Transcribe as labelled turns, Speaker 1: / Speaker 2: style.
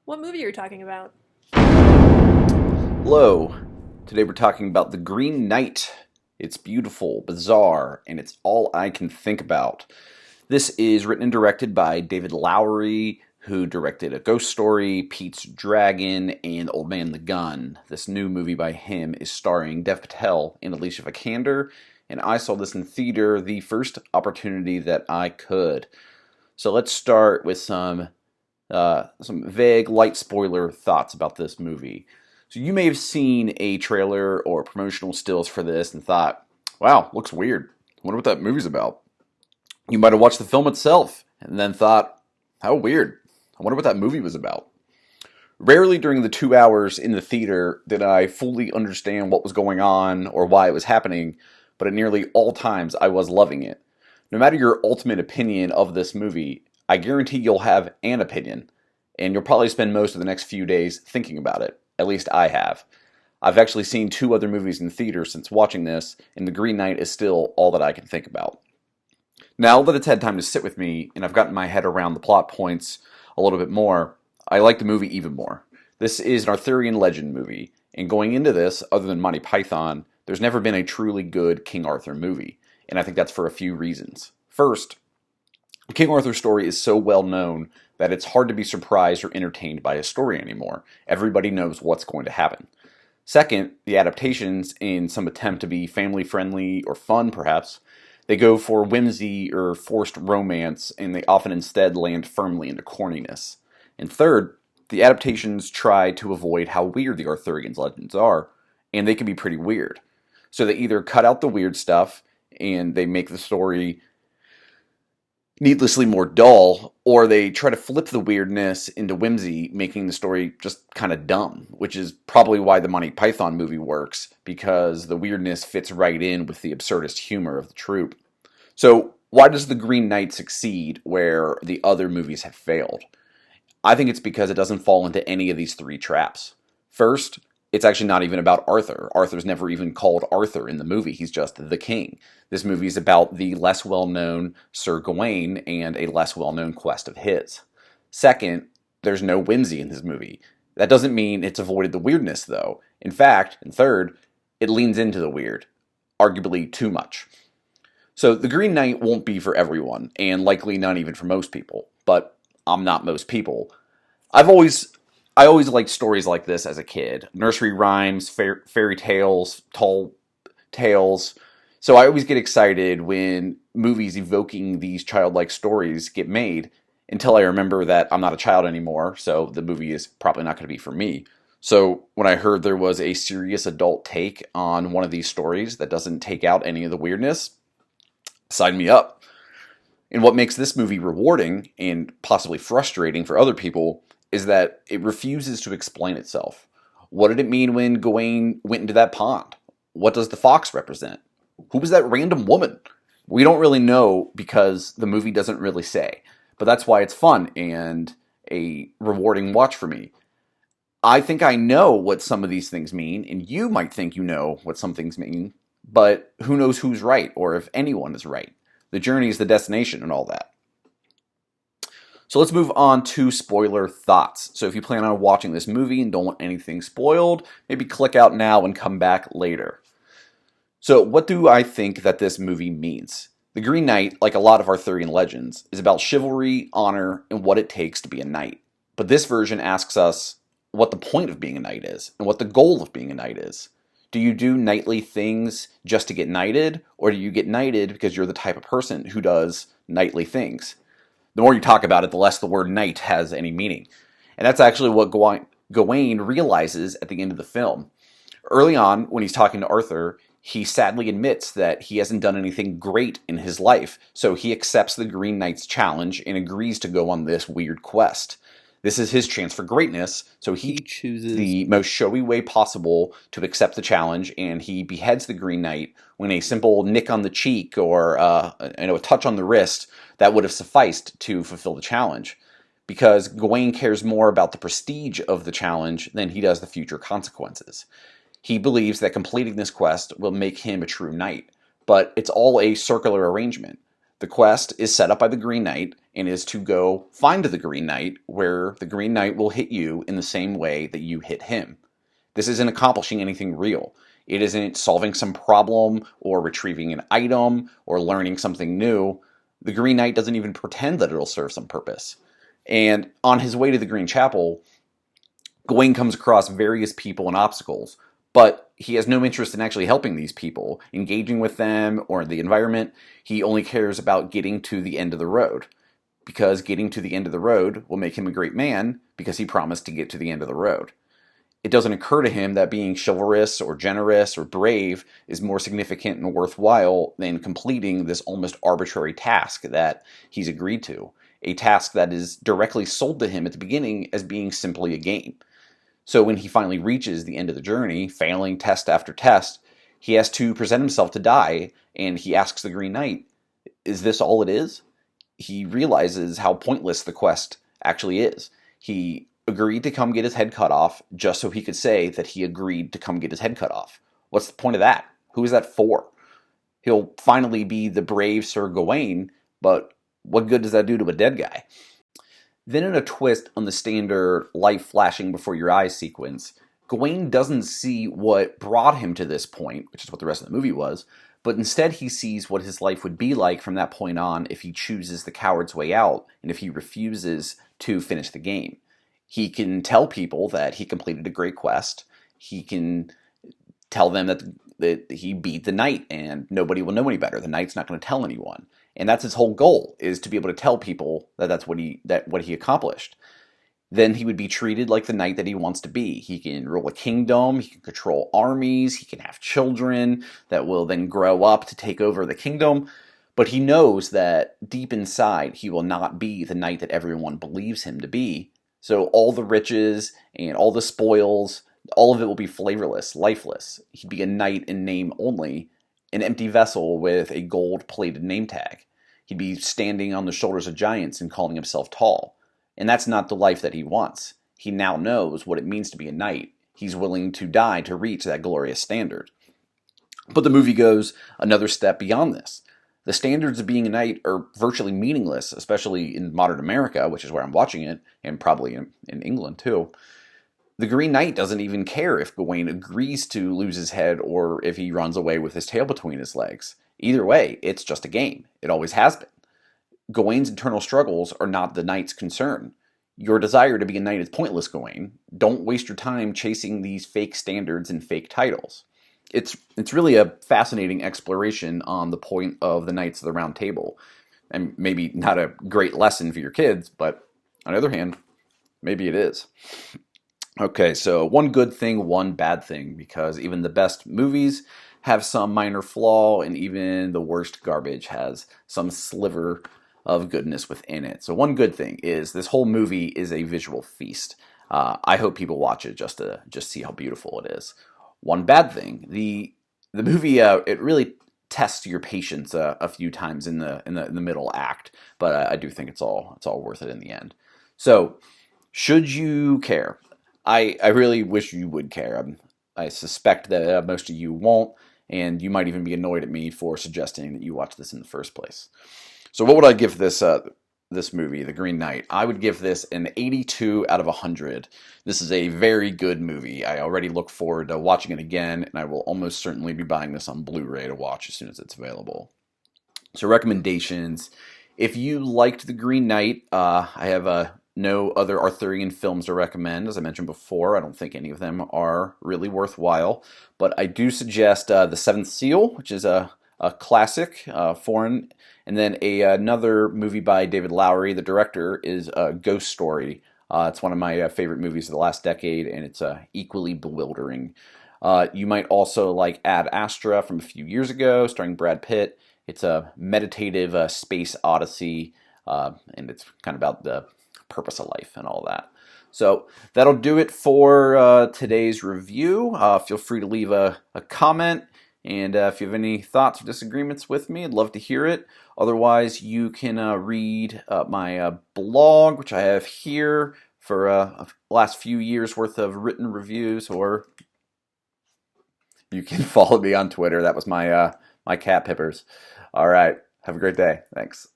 Speaker 1: What movie are you talking about?
Speaker 2: Hello. Today we're talking about The Green Knight. It's beautiful, bizarre, and it's all I can think about. This is written and directed by David Lowery, who directed A Ghost Story, Pete's Dragon, and Old Man the Gun. This new movie by him is starring Dev Patel and Alicia Vikander, and I saw this in theater the first opportunity that I could. So let's start with some vague, light spoiler thoughts about this movie. So you may have seen a trailer or promotional stills for this and thought, wow, looks weird. I wonder what that movie's about. You might have watched the film itself and then thought, how weird. I wonder what that movie was about. Rarely during the 2 hours in the theater did I fully understand what was going on or why it was happening, but at nearly all times I was loving it. No matter your ultimate opinion of this movie, I guarantee you'll have an opinion, and you'll probably spend most of the next few days thinking about it. At least I have. I've actually seen two other movies in theater since watching this, and The Green Knight is still all that I can think about. Now that it's had time to sit with me, and I've gotten my head around the plot points a little bit more, I like the movie even more. This is an Arthurian legend movie, and going into this, other than Monty Python, there's never been a truly good King Arthur movie, and I think that's for a few reasons. First, the King Arthur story is so well known that it's hard to be surprised or entertained by a story anymore. Everybody knows what's going to happen. Second, the adaptations, in some attempt to be family friendly or fun perhaps, they go for whimsy or forced romance, and they often instead land firmly into corniness. And third, the adaptations try to avoid how weird the Arthurian legends are, and they can be pretty weird. So they either cut out the weird stuff and they make the story needlessly more dull, or they try to flip the weirdness into whimsy, making the story just kind of dumb, which is probably why the Monty Python movie works, because the weirdness fits right in with the absurdist humor of the troupe. So, why does The Green Knight succeed where the other movies have failed? I think it's because it doesn't fall into any of these three traps. First, it's actually not even about Arthur. Arthur's never even called Arthur in the movie. He's just the king. This movie is about the less well-known Sir Gawain and a less well-known quest of his. Second, there's no whimsy in this movie. That doesn't mean it's avoided the weirdness, though. In fact, and third, it leans into the weird, arguably too much. So The Green Knight won't be for everyone, and likely not even for most people. But I'm not most people. I've always I always liked stories like this as a kid. Nursery rhymes, fairy tales, tall tales. So I always get excited when movies evoking these childlike stories get made until I remember that I'm not a child anymore, so the movie is probably not going to be for me. So when I heard there was a serious adult take on one of these stories that doesn't take out any of the weirdness, sign me up. And what makes this movie rewarding and possibly frustrating for other people is that it refuses to explain itself. What did it mean when Gawain went into that pond? What does the fox represent? Who was that random woman? We don't really know because the movie doesn't really say. But that's why it's fun and a rewarding watch for me. I think I know what some of these things mean, and you might think you know what some things mean, but who knows who's right or if anyone is right. The journey is the destination and all that. So let's move on to spoiler thoughts. So if you plan on watching this movie and don't want anything spoiled, maybe click out now and come back later. So what do I think that this movie means? The Green Knight, like a lot of Arthurian legends, is about chivalry, honor, and what it takes to be a knight. But this version asks us what the point of being a knight is and what the goal of being a knight is. Do you do knightly things just to get knighted, or do you get knighted because you're the type of person who does knightly things? The more you talk about it, the less the word knight has any meaning. And that's actually what Gawain realizes at the end of the film. Early on, when he's talking to Arthur, he sadly admits that he hasn't done anything great in his life, so he accepts the Green Knight's challenge and agrees to go on this weird quest. This is his chance for greatness, so he chooses the most showy way possible to accept the challenge, and he beheads the Green Knight when a simple nick on the cheek or a touch on the wrist that would have sufficed to fulfill the challenge. Because Gawain cares more about the prestige of the challenge than he does the future consequences. He believes that completing this quest will make him a true knight, but it's all a circular arrangement. The quest is set up by the Green Knight and is to go find the Green Knight, where the Green Knight will hit you in the same way that you hit him. This isn't accomplishing anything real. It isn't solving some problem or retrieving an item or learning something new. The Green Knight doesn't even pretend that it'll serve some purpose. And on his way to the Green Chapel, Gawain comes across various people and obstacles, but he has no interest in actually helping these people, engaging with them, or the environment. He only cares about getting to the end of the road, because getting to the end of the road will make him a great man, because he promised to get to the end of the road. It doesn't occur to him that being chivalrous or generous or brave is more significant and worthwhile than completing this almost arbitrary task that he's agreed to, a task that is directly sold to him at the beginning as being simply a game. So when he finally reaches the end of the journey, failing test after test, he has to present himself to die, and he asks the Green Knight, is this all it is? He realizes how pointless the quest actually is. He agreed to come get his head cut off just so he could say that he agreed to come get his head cut off. What's the point of that? Who is that for? He'll finally be the brave Sir Gawain, but what good does that do to a dead guy? Then in a twist on the standard life flashing before your eyes sequence, Gawain doesn't see what brought him to this point, which is what the rest of the movie was, but instead he sees what his life would be like from that point on if he chooses the coward's way out and if he refuses to finish the game. He can tell people that he completed a great quest. He can tell them that he beat the knight and nobody will know any better. The knight's not going to tell anyone. And that's his whole goal, is to be able to tell people that that's what he accomplished. Then he would be treated like the knight that he wants to be. He can rule a kingdom, he can control armies, he can have children that will then grow up to take over the kingdom. But he knows that deep inside he will not be the knight that everyone believes him to be. So all the riches and all the spoils, all of it will be flavorless, lifeless. He'd be a knight in name only, an empty vessel with a gold-plated name tag. He'd be standing on the shoulders of giants and calling himself tall. And that's not the life that he wants. He now knows what it means to be a knight. He's willing to die to reach that glorious standard. But the movie goes another step beyond this. The standards of being a knight are virtually meaningless, especially in modern America, which is where I'm watching it, and probably in England too. The Green Knight doesn't even care if Gawain agrees to lose his head or if he runs away with his tail between his legs. Either way, it's just a game. It always has been. Gawain's internal struggles are not the knight's concern. Your desire to be a knight is pointless, Gawain. Don't waste your time chasing these fake standards and fake titles. It's really a fascinating exploration on the point of the Knights of the Round Table. And maybe not a great lesson for your kids, but on the other hand, maybe it is. Okay, so one good thing, one bad thing, because even the best movies have some minor flaw, and even the worst garbage has some sliver of goodness within it. So one good thing is this whole movie is a visual feast. I hope people watch it just to see how beautiful it is. One bad thing, the movie it really tests your patience a few times in the middle act, but I do think it's all worth it in the end. So should you care? I really wish you would care. I suspect that most of you won't, and you might even be annoyed at me for suggesting that you watch this in the first place. So what would I give this movie, The Green Knight? I would give this an 82 out of 100. This is a very good movie. I already look forward to watching it again, and I will almost certainly be buying this on Blu-ray to watch as soon as it's available. So recommendations. If you liked The Green Knight, I have no other Arthurian films to recommend. As I mentioned before, I don't think any of them are really worthwhile. But I do suggest The Seventh Seal, which is a classic, foreign. And then another movie by David Lowery, the director, is Ghost Story. It's one of my favorite movies of the last decade, and it's equally bewildering. You might also like Ad Astra from a few years ago, starring Brad Pitt. It's a meditative space odyssey, and it's kind of about the purpose of life and all that. So that'll do it for today's review. Feel free to leave a comment. And if you have any thoughts or disagreements with me, I'd love to hear it. Otherwise, you can read my blog, which I have here for the last few years' worth of written reviews, or you can follow me on Twitter. That was my cat Pippers. All right. Have a great day. Thanks.